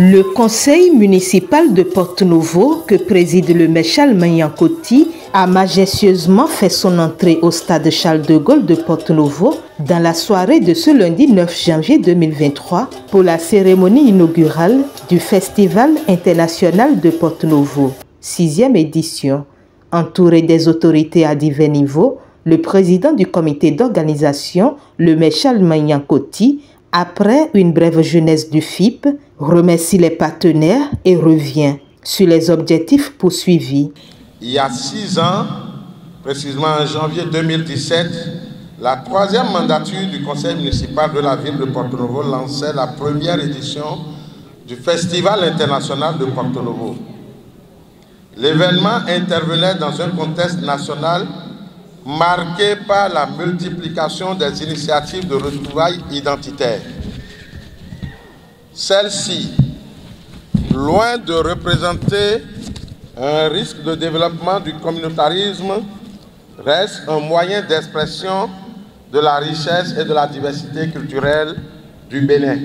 Le conseil municipal de Porto-Novo, que préside le maire Charles Manyankoti, a majestueusement fait son entrée au stade Charles de Gaulle de Porto-Novo dans la soirée de ce lundi 9 janvier 2023 pour la cérémonie inaugurale du Festival international de Porto-Novo, 6e édition. Entouré des autorités à divers niveaux, le président du comité d'organisation, le maire Charles Manyankoti, après une brève jeunesse du FIP, remercie les partenaires et revient sur les objectifs poursuivis. Il y a 6 ans, précisément en janvier 2017, la 3e mandature du conseil municipal de la ville de Porto-Novo lançait la première édition du Festival international de Porto-Novo. L'événement intervenait dans un contexte national marqué par la multiplication des initiatives de retrouvailles identitaires. Celles-ci, loin de représenter un risque de développement du communautarisme, restent un moyen d'expression de la richesse et de la diversité culturelle du Bénin.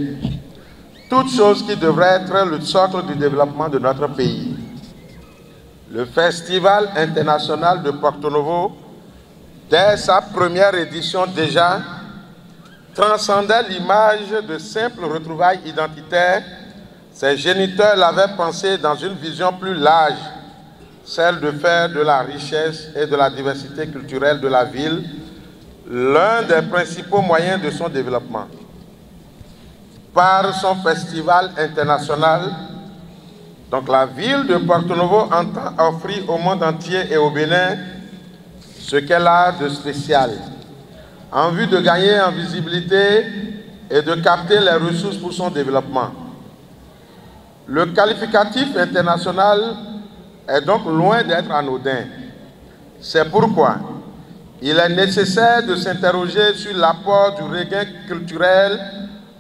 Toutes choses qui devraient être le socle du développement de notre pays. Le Festival international de Porto-Novo, dès sa première édition déjà, transcendait l'image de simples retrouvailles identitaires. Ses géniteurs l'avaient pensé dans une vision plus large, celle de faire de la richesse et de la diversité culturelle de la ville l'un des principaux moyens de son développement. Par son festival international, donc la ville de Porto-Novo entend offrir au monde entier et au Bénin ce qu'elle a de spécial, en vue de gagner en visibilité et de capter les ressources pour son développement. Le qualificatif international est donc loin d'être anodin. C'est pourquoi il est nécessaire de s'interroger sur l'apport du regain culturel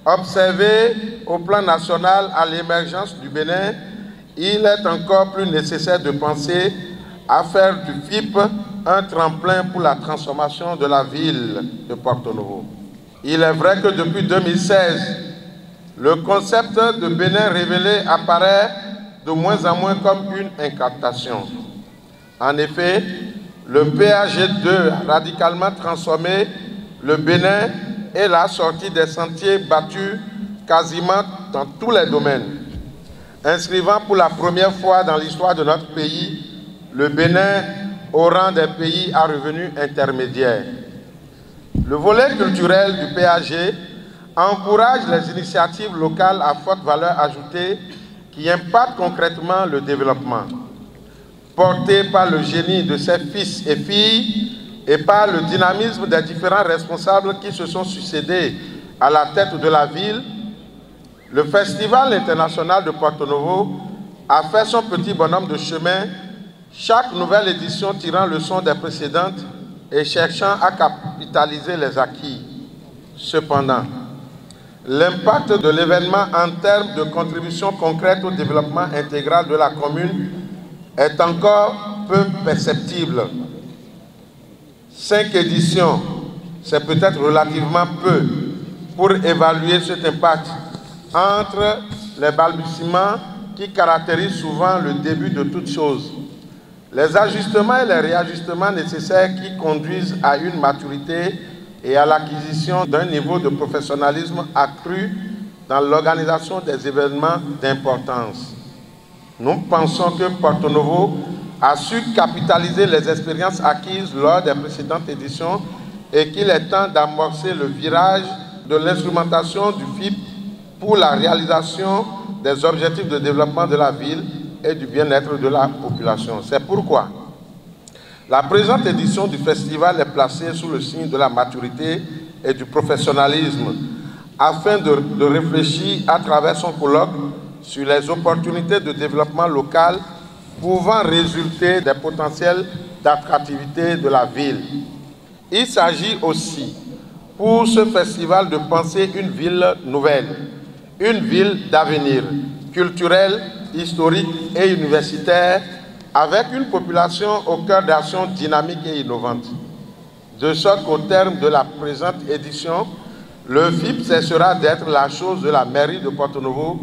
observé au plan national à l'émergence du Bénin. Il est encore plus nécessaire de penser à faire du FIP un tremplin pour la transformation de la ville de Porto-Novo. Il est vrai que depuis 2016, le concept de Bénin révélé apparaît de moins en moins comme une incantation. En effet, le PAG2 a radicalement transformé le Bénin et l'a sorti des sentiers battus quasiment dans tous les domaines, inscrivant pour la première fois dans l'histoire de notre pays le Bénin au rang des pays à revenus intermédiaires. Le volet culturel du PAG encourage les initiatives locales à forte valeur ajoutée qui impactent concrètement le développement. Porté par le génie de ses fils et filles et par le dynamisme des différents responsables qui se sont succédés à la tête de la ville, le Festival international de Porto-Novo a fait son petit bonhomme de chemin, chaque nouvelle édition tirant leçon des précédentes et cherchant à capitaliser les acquis. Cependant, l'impact de l'événement en termes de contribution concrète au développement intégral de la commune est encore peu perceptible. 5 éditions, c'est peut-être relativement peu pour évaluer cet impact entre les balbutiements qui caractérisent souvent le début de toute chose, les ajustements et les réajustements nécessaires qui conduisent à une maturité et à l'acquisition d'un niveau de professionnalisme accru dans l'organisation des événements d'importance. Nous pensons que Porto-Novo a su capitaliser les expériences acquises lors des précédentes éditions et qu'il est temps d'amorcer le virage de l'instrumentation du FIP pour la réalisation des objectifs de développement de la ville et du bien-être de la population. C'est pourquoi la présente édition du festival est placée sous le signe de la maturité et du professionnalisme afin de réfléchir à travers son colloque sur les opportunités de développement local pouvant résulter des potentiels d'attractivité de la ville. Il s'agit aussi pour ce festival de penser une ville nouvelle, une ville d'avenir, culturelle, historique et universitaire, avec une population au cœur d'actions dynamiques et innovantes. De sorte qu'au terme de la présente édition, le FIP cessera d'être la chose de la mairie de Porto-Novo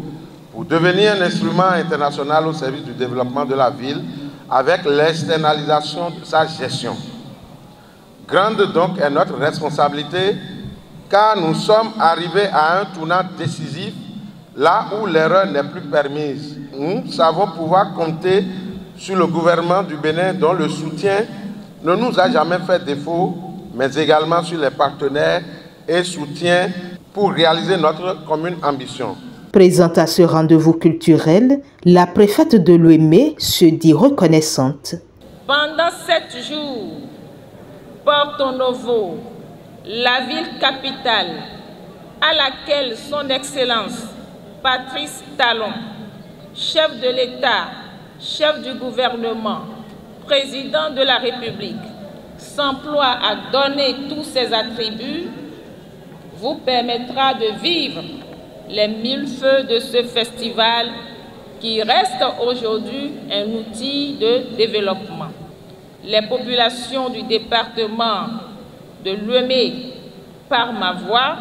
pour devenir un instrument international au service du développement de la ville avec l'externalisation de sa gestion. Grande donc est notre responsabilité car nous sommes arrivés à un tournant décisif là où l'erreur n'est plus permise. Nous savons pouvoir compter sur le gouvernement du Bénin dont le soutien ne nous a jamais fait défaut, mais également sur les partenaires et soutien pour réaliser notre commune ambition. Présente à ce rendez-vous culturel, la préfète de Lomé se dit reconnaissante. Pendant 7 jours, Porto Novo, la ville capitale, à laquelle son Excellence Patrice Talon, chef de l'État, chef du gouvernement, président de la République, s'emploie à donner tous ses attributs, vous permettra de vivre les 1000 feux de ce festival qui reste aujourd'hui un outil de développement. Les populations du département de Lomé, par ma voix,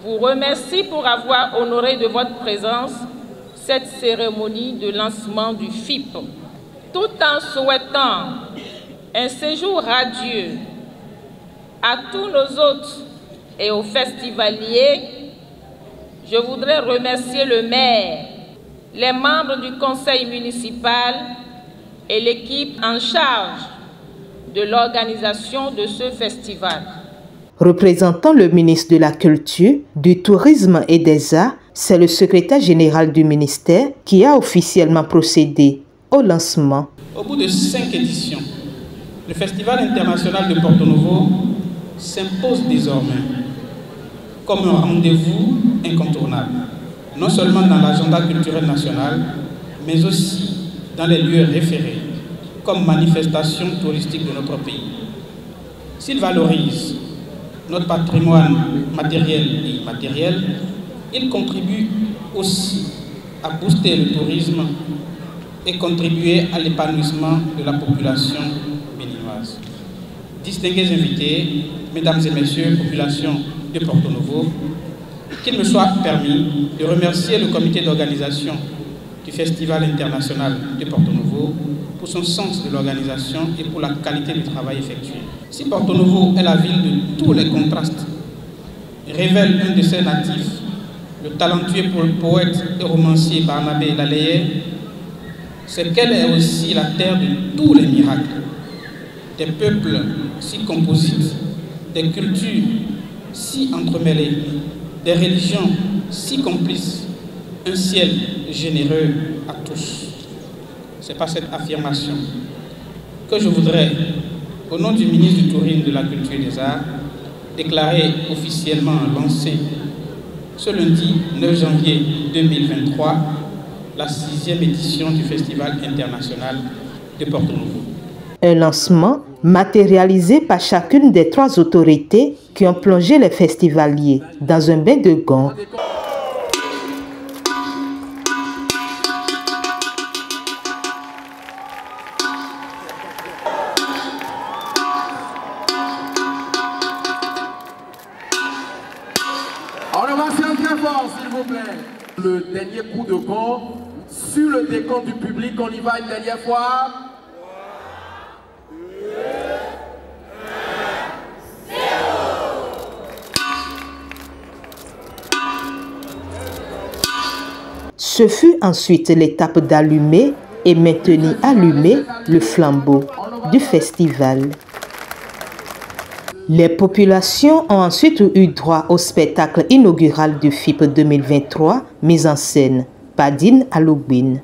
vous remercie pour avoir honoré de votre présence cette cérémonie de lancement du FIP, tout en souhaitant un séjour radieux à tous nos hôtes et aux festivaliers. Je voudrais remercier le maire, les membres du conseil municipal et l'équipe en charge de l'organisation de ce festival. Représentant le ministre de la Culture, du Tourisme et des Arts, c'est le secrétaire général du ministère qui a officiellement procédé au lancement. Au bout de 5 éditions, le Festival international de Porto Novo s'impose désormais comme un rendez-vous incontournable, non seulement dans l'agenda culturel national, mais aussi dans les lieux référés comme manifestation touristique de notre pays. S'il valorise notre patrimoine matériel et immatériel, il contribue aussi à booster le tourisme et contribuer à l'épanouissement de la population béninoise. Distingués invités, mesdames et messieurs, population de Porto Novo, qu'il me soit permis de remercier le comité d'organisation du Festival international de Porto Novo pour son sens de l'organisation et pour la qualité du travail effectué. Si Porto Novo est la ville de tous les contrastes, révèle un de ses natifs, le talentueux poète et romancier Barnabé Laleye, c'est qu'elle est aussi la terre de tous les miracles, des peuples si composites, des cultures si entremêlées, des religions si complices, un ciel généreux à tous. C'est par cette affirmation que je voudrais, au nom du ministre du Tourisme, de la Culture et des Arts, déclarer officiellement lancé ce lundi 9 janvier 2023 la 6e édition du Festival international de Porto Novo. Un lancement matérialisé par chacune des 3 autorités qui ont plongé les festivaliers dans un bain de gants. Ovation très fort, s'il vous plaît. Le dernier coup de gong sur le décompte du public. On y va une dernière fois. Ce fut ensuite l'étape d'allumer et maintenir allumé le flambeau du festival. Les populations ont ensuite eu droit au spectacle inaugural du FIP 2023, mis en scène par Dine Aloubine.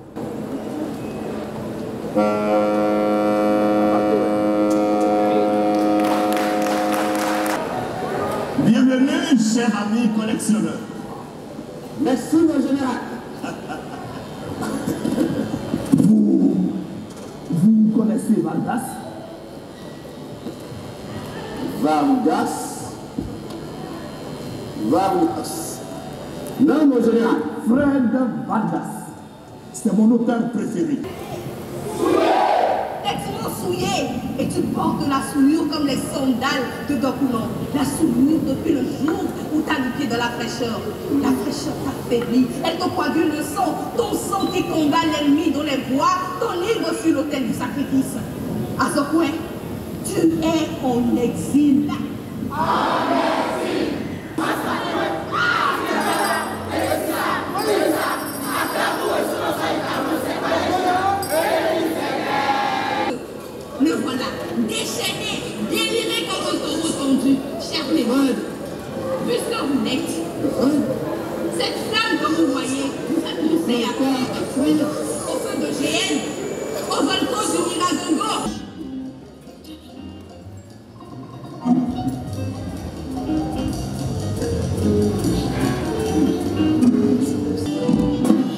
Bienvenue, chers amis collectionneurs. Merci, mon général. Vous connaissez Vargas? Vargas. Non, mon général. Fred Vargas. C'est mon auteur préféré. Excellence. souillé et tu portes la souillure comme les sandales de Dokunon. La souillure depuis le jour où tu as le pied dans la fraîcheur. La fraîcheur t'affaiblit, elle te coagule le sang, ton sang qui combat l'ennemi dans les bois, ton livre sur l'autel du sacrifice. À ce point, tu es en exil. Me voilà, déchaîné, déliré comme un taureau tendu, cher Mémode. Puisque vous n'êtes, cette flamme que vous voyez, vous fait penser à quoi? Au feu de GN, au volcan du Miragongo.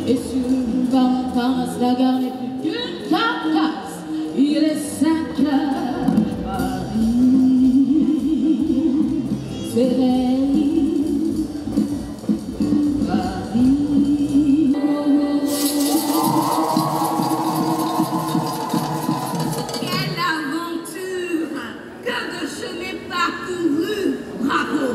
Et sur le Paris, la gare n'est plus qu'une carcasse. Il est 5 heures, Paris s'éveille. Paris. Quelle aventure! Que de chemin parcouru! Bravo!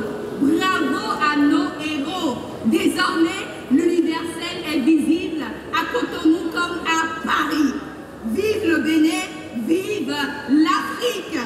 Bravo à nos héros! Désormais, l'universel est visible à Cotonou comme à Paris. Vive le Bénin, vive l'Afrique!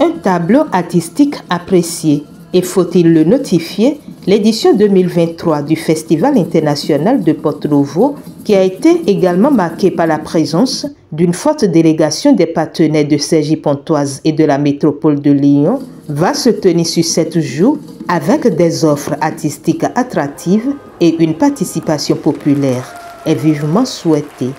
Un tableau artistique apprécié et, faut-il le notifier, l'édition 2023 du Festival international de Porto-Novo, qui a été également marquée par la présence d'une forte délégation des partenaires de Cergy-Pontoise et de la métropole de Lyon, va se tenir sur 7 jours avec des offres artistiques attractives et une participation populaire est vivement souhaitée.